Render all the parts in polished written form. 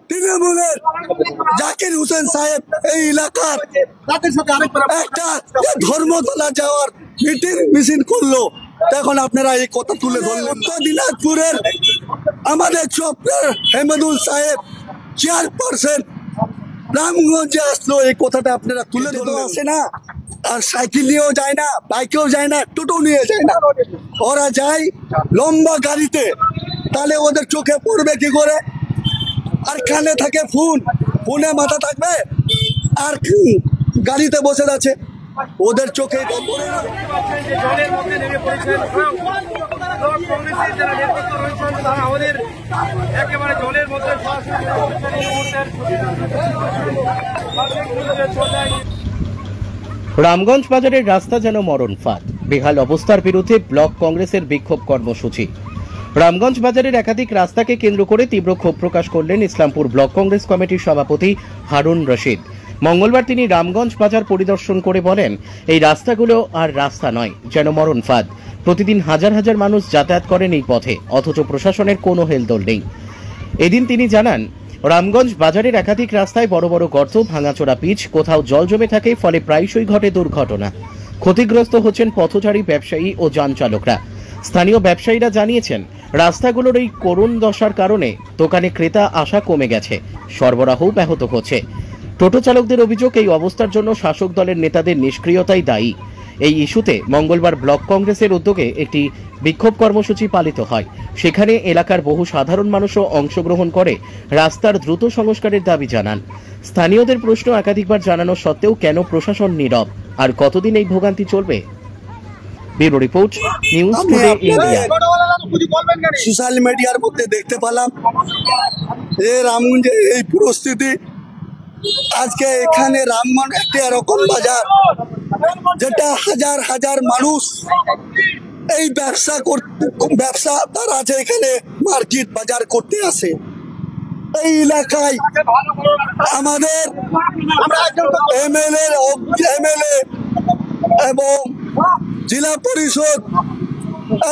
তৃণমূলের জাকির হোসেন সাহেব এই এলাকার একটা ধর্মতলা যাওয়ার মিটিং মিছিল করলো, তখন আপনারা এই কথা তুলে ধরলেন। উত্তর দিনাজপুরের আমাদের চোপড়ার হেমদুল সাহেব চেয়ারপারসন রামগঞ্জে আসলো, এই কথাটা আপনারা তুলে ধরতে আসে না। আর সাইকেল নিয়েও যায় না, বাইকেও যায় না, টোটো নিয়ে যায় না, ওরা যায় লম্বা গাড়িতে। তাহলে ওদের চোখে পড়বে কি করে? আর কানে থাকে ফোনে মাথা থাকবে, আর গাড়িতে বসে আছে, ওদের চোখে পড়ে না। রামগঞ্জ বাজারের রাস্তা যেন মরণ ফাঁদ, বেহাল অবস্থার বিরুদ্ধে ব্লক কংগ্রেসের বিক্ষোভ কর্মসূচি। রামগঞ্জ বাজারের একাধিক রাস্তাকে কেন্দ্র করে তীব্র ক্ষোভ প্রকাশ করলেন ইসলামপুর ব্লক কংগ্রেস কমিটির সভাপতি হারুন রশিদ। মঙ্গলবার তিনি রামগঞ্জ বাজার পরিদর্শন করে বলেন, এই রাস্তাগুলো আর রাস্তা নয়, যেন মরণ ফাঁদ। প্রতিদিন হাজার হাজার মানুষ যাতায়াত করেন এই পথে, অথচ প্রশাসনের কোনো হেলদোল নেই। এদিন তিনি জানান, রামগঞ্জ বাজারের একাধিক রাস্তায় বড় বড় গর্ত, ভাঙাচোরা পিচ, কোথাও জল জমে থাকে, ফলে প্রায়শই ঘটে দুর্ঘটনা। ক্ষতিগ্রস্ত হচ্ছেন পথচারী, ব্যবসায়ী ও যান চালকরা। স্থানীয় ব্যবসায়ীরা জানিয়েছেন, রাস্তাগুলোর এই করুণ দশার কারণে দোকানে ক্রেতা আসা কমে গেছে, সরবরাহও ব্যাহত হচ্ছে। টোটো চালকদের অভিযোগ, এই অবস্থার জন্য শাসক দলের নেতাদের নিষ্ক্রিয়তাই দায়ী। এই ইস্যুতে মঙ্গলবার ব্লক কংগ্রেসের উদ্যোগে একটি বিক্ষোভ কর্মসূচি পালিত হয়। সেখানে এলাকার বহু সাধারণ মানুষও অংশগ্রহণ করে রাস্তার দ্রুত সংস্কারের দাবি জানান। স্থানীয়দের প্রশ্ন, একাধিকবার জানানো সত্ত্বেও কেন প্রশাসন নীরব, আর কতদিন এই ভোগান্তি চলবে? Bureau report, news today India. Social মিডিয়ার মধ্যে দেখতে পেলাম এই রামগঞ্জে এই পরিস্থিতি। আজকে এখানে রামগঞ্জ একটা এরকম বাজার, যেটা হাজার হাজার মানুষ এই ব্যবসাদার আছে, এখানে মার্কেট বাজার করতে আসে। এই এলাকায় আমাদের এমএলএ এবং জেলা পরিষদ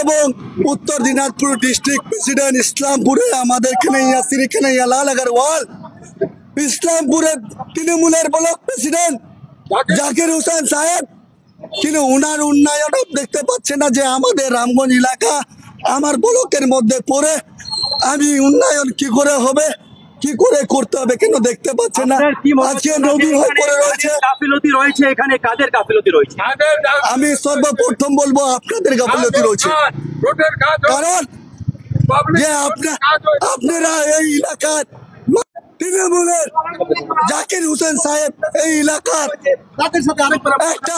এবং উত্তর দিনাজপুর ডিস্ট্রিক্ট প্রেসিডেন্ট ইসলামপুরে আমাদের কানাইয়া লাল আগরওয়াল, ইসলামপুরের তৃণমূলের ব্লক প্রেসিডেন্ট জাকির হোসেন সাহেব, কিন্তু উনার উন্নয়ন দেখতে পাচ্ছে না। যে আমাদের রামগঞ্জ এলাকা আমার ব্লকের মধ্যে পড়ে, আমি উন্নয়ন কি করে হবে, কি করে করতে হবে, কেন দেখতে পাচ্ছে না? আজকে নদী হয়ে পড়ে রয়েছে। গাফিলতি রয়েছে এখানে, কাদের গাফিলতি রয়েছে? আমি সর্বপ্রথম বলবো আপনাদের গাফিলতি রয়েছে। কারণ যে আপনারা এই এলাকার তৃণমূলের জাকির হোসেন সাহেব এই এলাকার একটা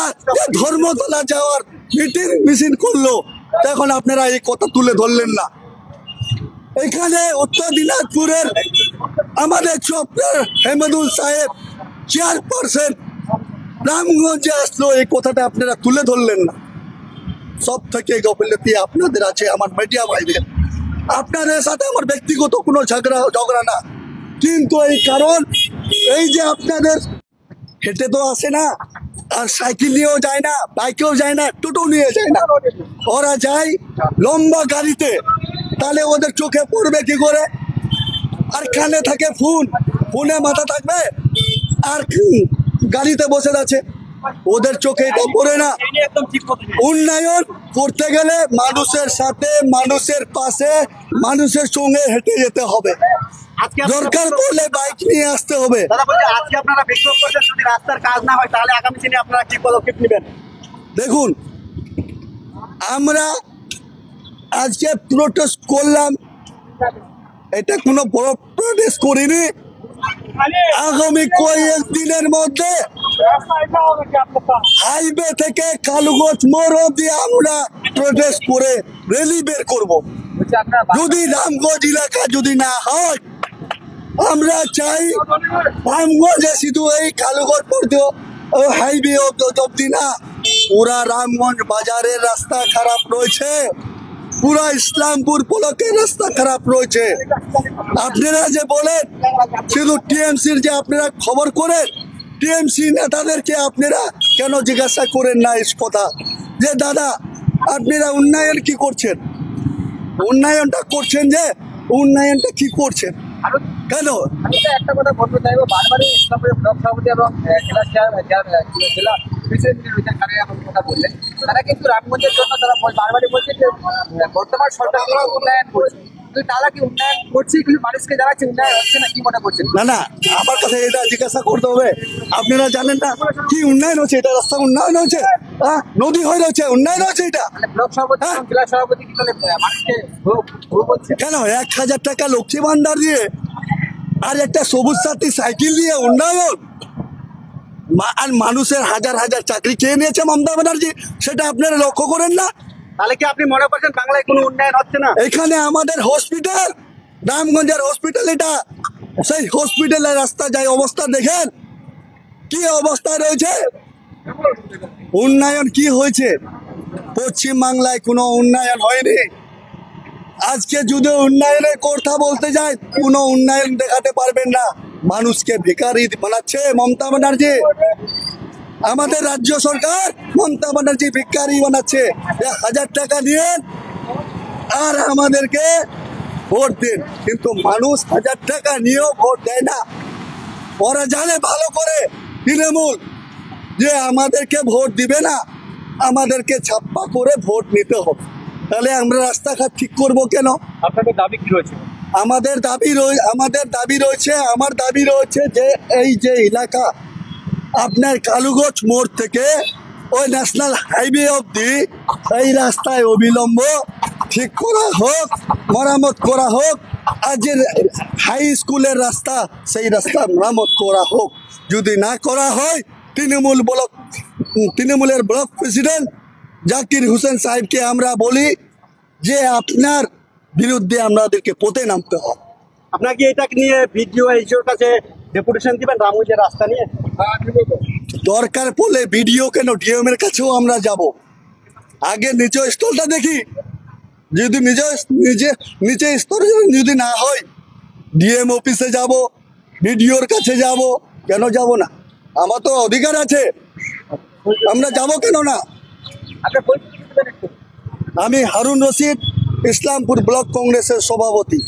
ধর্মতলা যাওয়ার মিটিং মিছিল করলো, তখন আপনারা এই কথা তুলে ধরলেন না। এখানে উত্তর দিনাজপুরের আমাদের চোপড়ার হেমদুল সাহেব চেয়ারপারসন রামগঞ্জে আসলো, এই কথাটা আপনারা তুলে ধরলেন না। সব থেকে গাফিলতি আপনাদের আছে, আমার মিডিয়া ভাইদের। আপনাদের সাথে আমার ব্যক্তিগত কোনো ঝগড়া না, কিন্তু এই কারণ এই যে আপনাদের হেঁটে তো আসে না, আর সাইকেল নিয়েও যায় না, বাইকেও যায় না, টোটো নিয়ে যায় না, ওরা যায় লম্বা গাড়িতে। তাহলে ওদের চোখে পড়বে কি করে? আর কানে থাকে ফোনে মাথা থাকবে, আর গাড়িতে বসে আছে, ওদের চোখে এটা পড়ে না। উন্নয়ন করতে গেলে মানুষের সাথে, মানুষের পাশে, মানুষের সঙ্গে হেঁটে যেতে হবে, দরকার পড়লে বাইক নিয়ে আসতে হবে। আজকে আপনারা বিক্ষোভ করছেন, যদি রাস্তার কাজ না হয় তাহলে আগামী দিনে আপনারা কি পদক্ষেপ নেবেন? দেখুন, আমরা আজকে প্রোটেস্ট করলাম, এটা কোনো বড় প্রোটেস্ট করিনি। আগামী কয়েক দিনের মধ্যে হাইওয়ে থেকে কালুগঞ্জ মোড় অব্দি আমরা প্রোটেস্ট করে র্যালি বের করব। যদি রামগঞ্জ এলাকা যদি না হয়, আমরা চাই রামগঞ্জে শুধু এই কালুগঞ্জ পর্যন্ত হাইওয়ে অব্দি না, পুরা রামগঞ্জ বাজারের রাস্তা খারাপ রয়েছে, পুরা ইসলামপুর ব্লকের রাস্তা খারাপ রয়েছে। আপনারা যে বলেন শুধু টিএমসির, যে আপনারা খবর করেন, টিএমসি নেতাদেরকে আপনারা কেন জিজ্ঞাসা করেন না এই কথা, যে দাদা আপনারা উন্নয়ন কি করছেন? উন্নয়নটা করছেন, যে উন্নয়নটা কি করছেন? কেন? একটা কথা বলতে চাইবো, বারবারই ইসলামপুরের ব্লক সভাপতি এবং জেলা জেলা প্রেসিডেন্টের কথা বললেন, তারা কিন্তু রামগঞ্জের জন্য তারা বারবারই বলছে যে বর্তমান সরকার উন্নয়ন করছে, কিন্তু তারা কি উন্নয়ন করছে, কিন্তু মানুষকে জানাচ্ছে উন্নয়ন হচ্ছে না, কি মনে করছেন? না না, আমার কাছে এটা জিজ্ঞাসা করতে হবে। আপনারা জানেন না কি উন্নয়ন হচ্ছে? এটা রাস্তা উন্নয়ন হচ্ছে, নদী হয়ে রয়েছে, উন্নয়ন হচ্ছে এটা। ব্লক সভাপতি এবং জেলা সভাপতি কি তাহলে মানুষকে ভুল বলছে? কেন 1000 টাকা লক্ষ্মী ভান্ডার দিয়ে আর একটা সবুজ সাথী সাইকেল দিয়ে উন্নয়ন, আর মানুষের হাজার হাজার চাকরি খেয়ে নিয়েছে মমতা ব্যানার্জি, সেটা আপনারা লক্ষ্য করেন না? তাহলে কি আপনি মনে করছেন বাংলায় কোনো উন্নয়ন হচ্ছে না? এখানে আমাদের হসপিটাল, রামগঞ্জের হসপিটাল, এটা সেই হসপিটালের রাস্তা যাই অবস্থা দেখেন কি অবস্থায় রয়েছে। উন্নয়ন কি হয়েছে? পশ্চিম বাংলায় কোনো উন্নয়ন হয়নি। আজকে যদি উন্নয়নের কথা বলতে যায়, কোনো উন্নয়ন দেখাতে পারবেন না। মানুষকে ভিখারি বানাচ্ছে মমতা ব্যানার্জি। আমাদের রাজ্য সরকার মমতা ব্যানার্জি ভিখারি বানাচ্ছে। 1000 টাকা নিয়ে আর আমাদেরকে ভোট দিন, কিন্তু মানুষ 1000 টাকা নিয়েও ভোট দেয় না। ওরা জানে ভালো করে তৃণমূল যে আমাদেরকে ভোট দিবে না, আমাদেরকে ছাপ্পা করে ভোট নিতে হবে। তাহলে আমরা রাস্তাঘাট ঠিক করবো কেন? আপনাদের দাবি কি রয়েছে? আমার দাবি রয়েছে যে এই যে এলাকা আপনার কালুগঞ্জ মোড় থেকে ওই ন্যাশনাল হাইওয়ে অবধি এই রাস্তায় অবিলম্ব ঠিক করা হোক, মেরামত করা হোক। আর যে হাই স্কুলের রাস্তা, সেই রাস্তা মেরামত করা হোক। যদি না করা হয়, তৃণমূলের ব্লক প্রেসিডেন্ট জাকির হোসেন সাহেবকে আমরা বলি যে আপনার বিরুদ্ধে আমাদেরকে পথে নামতে হবে। আপনার কি এটা নিয়ে ভিডিও এইচওর কাছে ডেপুটেশন দিবেন রামগঞ্জের রাস্তা নিয়ে? দরকার পড়লে ভিডিও কেন, ডিএম এর কাছেও আমরা যাব। আগে নিচে স্থলটা দেখি, যদি নিচে স্তরে যদি না হয়, ডিএম অফিসে যাব, ভিডিওর কাছে যাব। কেন যাব না? আমার তো অধিকার আছে, আমরা যাব কেন না? আমি হারুন রশিদ, ইসলামপুর ব্লক কংগ্রেসের সভাপতি।